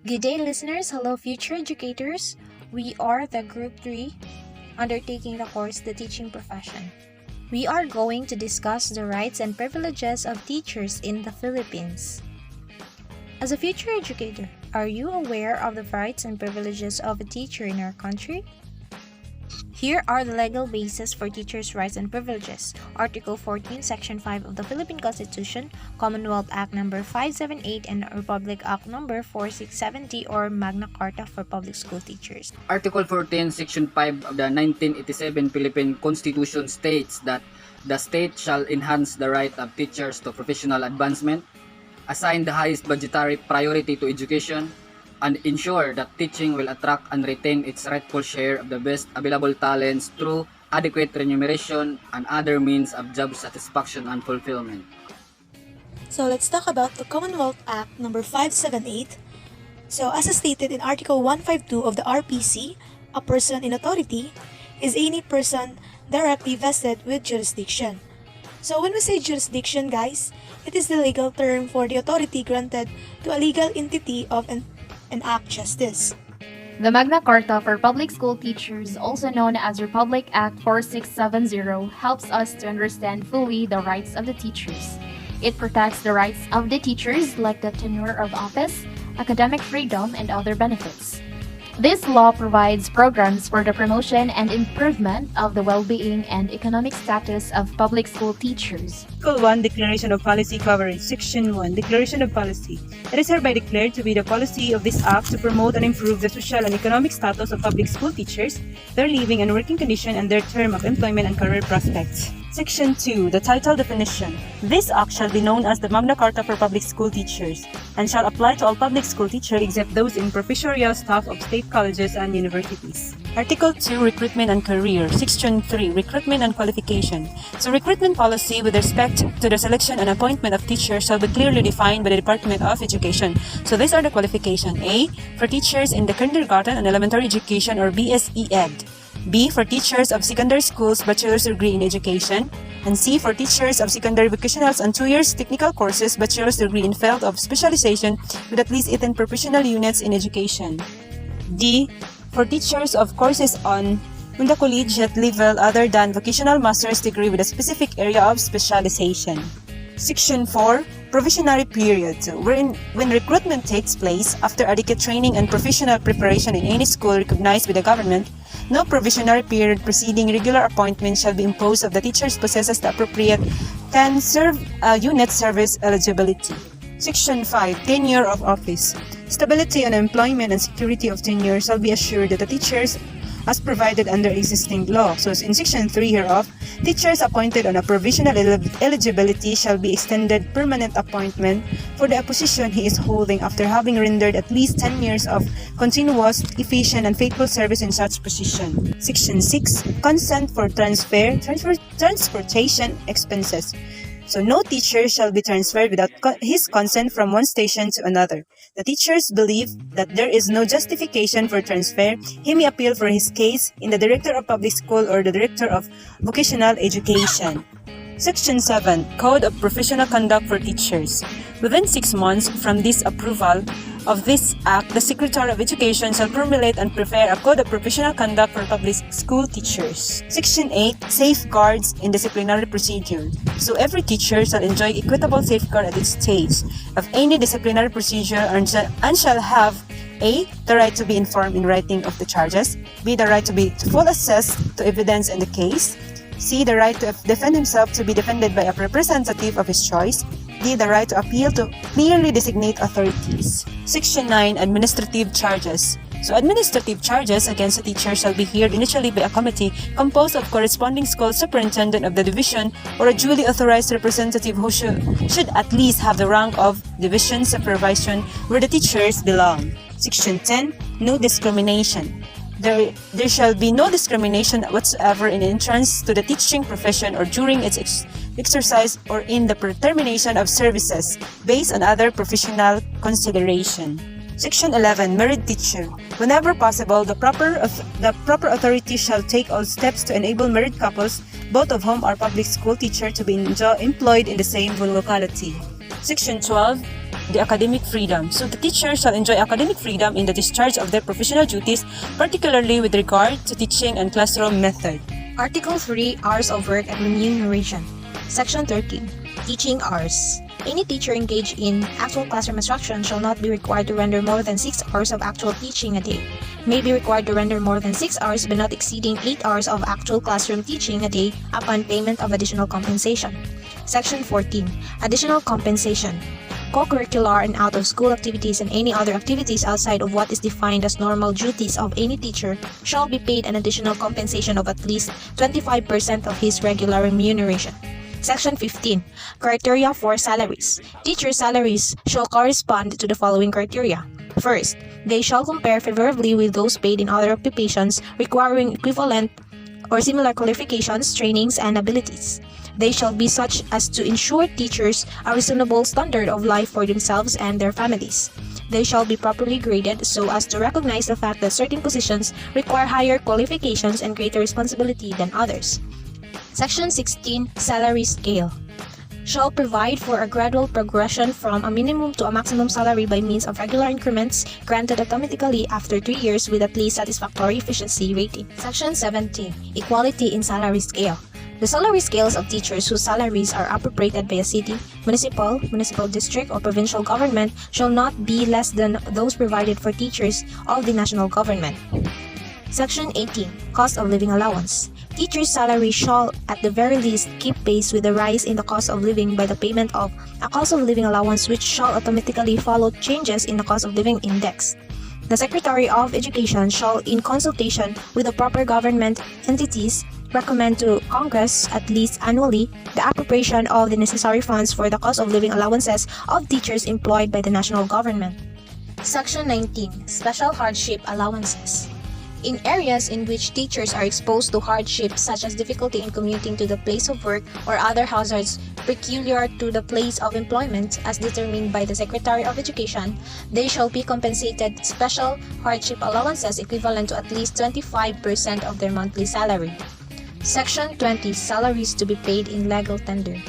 Good day, listeners. Hello, future educators. We are the Group 3 undertaking the course The Teaching Profession. We are going to discuss the rights and privileges of teachers in the Philippines. As a future educator, are you aware of the rights and privileges of a teacher in our country? Here are the legal bases for teachers' rights and privileges. Article 14, Section 5 of the Philippine Constitution, Commonwealth Act No. 578, and Republic Act No. 4670 or Magna Carta for Public School Teachers. Article 14, Section 5 of the 1987 Philippine Constitution states that the state shall enhance the right of teachers to professional advancement, assign the highest budgetary priority to education, and ensure that teaching will attract and retain its rightful share of the best available talents through adequate remuneration and other means of job satisfaction and fulfillment. So let's talk about the Commonwealth Act No. 578. So as stated in Article 152 of the RPC, a person in authority is any person directly vested with jurisdiction. So when we say jurisdiction, guys, it is the legal term for the authority granted to a legal entity of enact justice. The Magna Carta for Public School Teachers, also known as Republic Act 4670, helps us to understand fully the rights of the teachers. It protects the rights of the teachers like the tenure of office, academic freedom, and other benefits. This law provides programs for the promotion and improvement of the well-being and economic status of public school teachers. Article 1, Declaration of Policy Coverage. Section 1, Declaration of Policy. It is hereby declared to be the policy of this Act to promote and improve the social and economic status of public school teachers, their living and working condition, and their term of employment and career prospects. Section 2, the title definition. This Act shall be known as the Magna Carta for Public School Teachers and shall apply to all public school teachers except those in professorial staff of state colleges and universities. Article 2, Recruitment and Career. Section 3, Recruitment and Qualification. So recruitment policy with respect to the selection and appointment of teachers shall be clearly defined by the Department of Education. So these are the qualifications. A, for teachers in the kindergarten and elementary education or BSE Ed. B, for teachers of secondary schools, bachelor's degree in education. And C, for teachers of secondary vocationals and 2 years technical courses, bachelor's degree in field of specialization with at least 18 professional units in education. D, for teachers of courses on the collegiate level other than vocational master's degree with a specific area of specialization. Section 4, Provisionary Period, wherein when recruitment takes place after adequate training and professional preparation in any school recognized by the government, no provisionary period preceding regular appointment shall be imposed if the teacher possesses the appropriate can serve unit service eligibility. Section 5, Tenure of Office. Stability and employment and security of tenure shall be assured that the teachers as provided under existing law. So in Section 3 hereof, teachers appointed on a provisional eligibility shall be extended permanent appointment for the position he is holding after having rendered at least 10 years of continuous, efficient, and faithful service in such position. Section 6, Consent for transportation expenses. So no teacher shall be transferred without his consent from one station to another. The teachers believe that there is no justification for transfer. He may appeal for his case in the Director of Public School or the Director of Vocational Education. Section 7, Code of Professional Conduct for Teachers. Within 6 months from this approval of this Act, the Secretary of Education shall formulate and prepare a Code of Professional Conduct for public school teachers. Section 8, Safeguards in Disciplinary Procedure. So every teacher shall enjoy equitable safeguard at each stage of any disciplinary procedure and shall have A, the right to be informed in writing of the charges. B, the right to be full access to evidence in the case. C, the right to defend himself to be defended by a representative of his choice. D, the right to appeal to clearly designate authorities. Section 9, Administrative Charges. So administrative charges against a teacher shall be heard initially by a committee composed of corresponding school superintendent of the division or a duly authorized representative who should at least have the rank of division supervision where the teachers belong. Section 10, No Discrimination. There shall be no discrimination whatsoever in entrance to the teaching profession or during its exercise or in the termination of services based on other professional consideration. Section 11, Married Teacher. Whenever possible, the proper authority shall take all steps to enable married couples, both of whom are public school teachers, to be employed in the same locality. Section 12, the academic freedom. So the teacher shall enjoy academic freedom in the discharge of their professional duties, particularly with regard to teaching and classroom method. Article 3, Hours of Work and Remuneration. Section 13, Teaching Hours. Any teacher engaged in actual classroom instruction shall not be required to render more than 6 hours of actual teaching a day. May be required to render more than 6 hours but not exceeding 8 hours of actual classroom teaching a day upon payment of additional compensation. Section 14, Additional Compensation. Co-curricular and out-of-school activities and any other activities outside of what is defined as normal duties of any teacher shall be paid an additional compensation of at least 25% of his regular remuneration. Section 15. Criteria for salaries. Teacher salaries shall correspond to the following criteria. First, they shall compare favorably with those paid in other occupations requiring equivalent or similar qualifications, trainings, and abilities. They shall be such as to ensure teachers a reasonable standard of life for themselves and their families. They shall be properly graded so as to recognize the fact that certain positions require higher qualifications and greater responsibility than others. Section 16, Salary Scale. Shall provide for a gradual progression from a minimum to a maximum salary by means of regular increments granted automatically after 3 years with at least satisfactory efficiency rating. Section 17, Equality in Salary Scale. The salary scales of teachers whose salaries are appropriated by a city, municipal district, or provincial government shall not be less than those provided for teachers of the national government. Section 18, Cost of Living Allowance. Teachers' salary shall, at the very least, keep pace with the rise in the cost of living by the payment of a cost of living allowance which shall automatically follow changes in the cost of living index. The Secretary of Education shall, in consultation with the proper government entities, recommend to Congress at least annually the appropriation of the necessary funds for the cost of living allowances of teachers employed by the national government. Section 19, Special Hardship Allowances. In areas in which teachers are exposed to hardship such as difficulty in commuting to the place of work or other hazards peculiar to the place of employment as determined by the Secretary of Education, they shall be compensated special hardship allowances equivalent to at least 25% of their monthly salary. Section 20, Salaries to be paid in legal tender.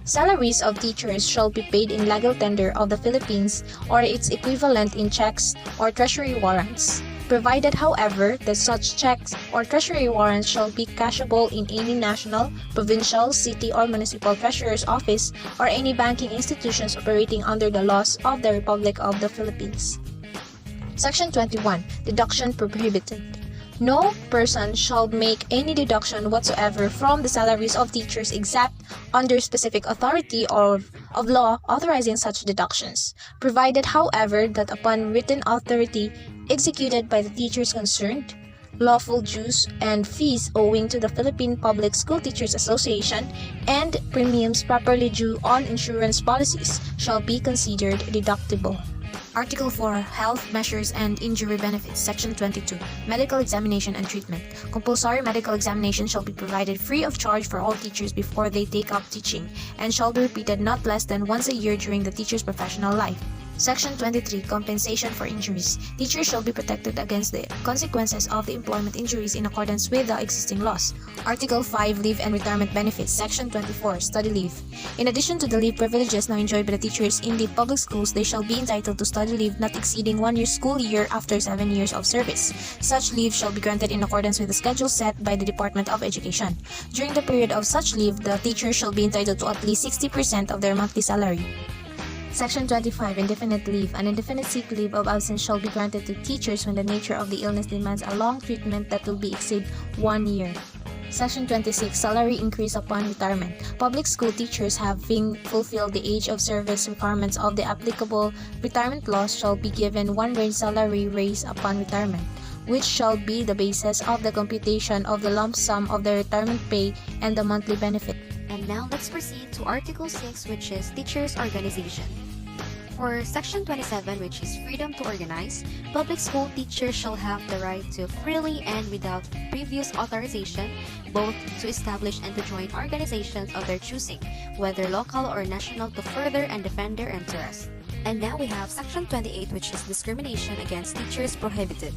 Salaries of teachers shall be paid in legal tender of the Philippines or its equivalent in checks or treasury warrants, provided however that such checks or treasury warrants shall be cashable in any national, provincial, city or municipal treasurer's office or any banking institutions operating under the laws of the Republic of the Philippines. Section 21, Deduction Prohibited. No person shall make any deduction whatsoever from the salaries of teachers except under specific authority of law authorizing such deductions, provided however that upon written authority executed by the teachers concerned, lawful dues and fees owing to the Philippine Public School Teachers Association and premiums properly due on insurance policies shall be considered deductible. Article 4, Health Measures and Injury Benefits, Section 22, Medical Examination and Treatment. Compulsory medical examination shall be provided free of charge for all teachers before they take up teaching, and shall be repeated not less than once a year during the teacher's professional life. Section 23, Compensation for Injuries. Teachers shall be protected against the consequences of the employment injuries in accordance with the existing laws. Article 5, Leave and Retirement Benefits, Section 24, Study Leave. In addition to the leave privileges now enjoyed by the teachers in the public schools, they shall be entitled to study leave not exceeding 1 year school year after 7 years of service. Such leave shall be granted in accordance with the schedule set by the Department of Education. During the period of such leave, the teacher shall be entitled to at least 60% of their monthly salary. Section 25, Indefinite Leave. An indefinite sick leave of absence shall be granted to teachers when the nature of the illness demands a long treatment that will be exceed 1 year. Section 26, Salary Increase upon Retirement. Public school teachers having fulfilled the age of service requirements of the applicable retirement laws shall be given 1 range salary raise upon retirement, which shall be the basis of the computation of the lump sum of the retirement pay and the monthly benefit. And now let's proceed to Article 6, which is Teachers' Organization. For Section 27, which is Freedom to Organize, public school teachers shall have the right to freely and without previous authorization both to establish and to join organizations of their choosing, whether local or national, to further and defend their interests. And now we have Section 28, which is Discrimination against Teachers Prohibited.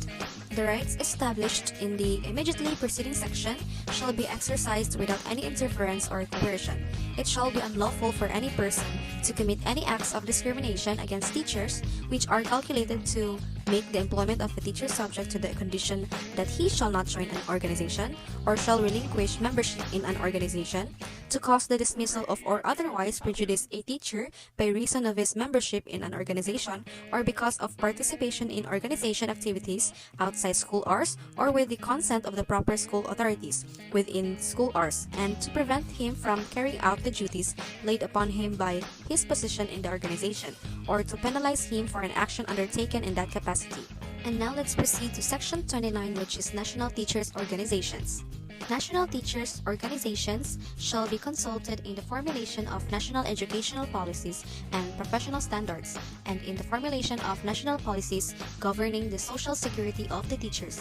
The rights established in the immediately preceding section shall be exercised without any interference or coercion. It shall be unlawful for any person to commit any acts of discrimination against teachers which are calculated to make the employment of a teacher subject to the condition that he shall not join an organization or shall relinquish membership in an organization, to cause the dismissal of or otherwise prejudice a teacher by reason of his membership in an organization or because of participation in organization activities outside school hours or with the consent of the proper school authorities within school hours, and to prevent him from carrying out the duties laid upon him by his position in the organization, or to penalize him for an action undertaken in that capacity. And now let's proceed to Section 29, which is National Teachers Organizations. National teachers' organizations shall be consulted in the formulation of national educational policies and professional standards, and in the formulation of national policies governing the social security of the teachers.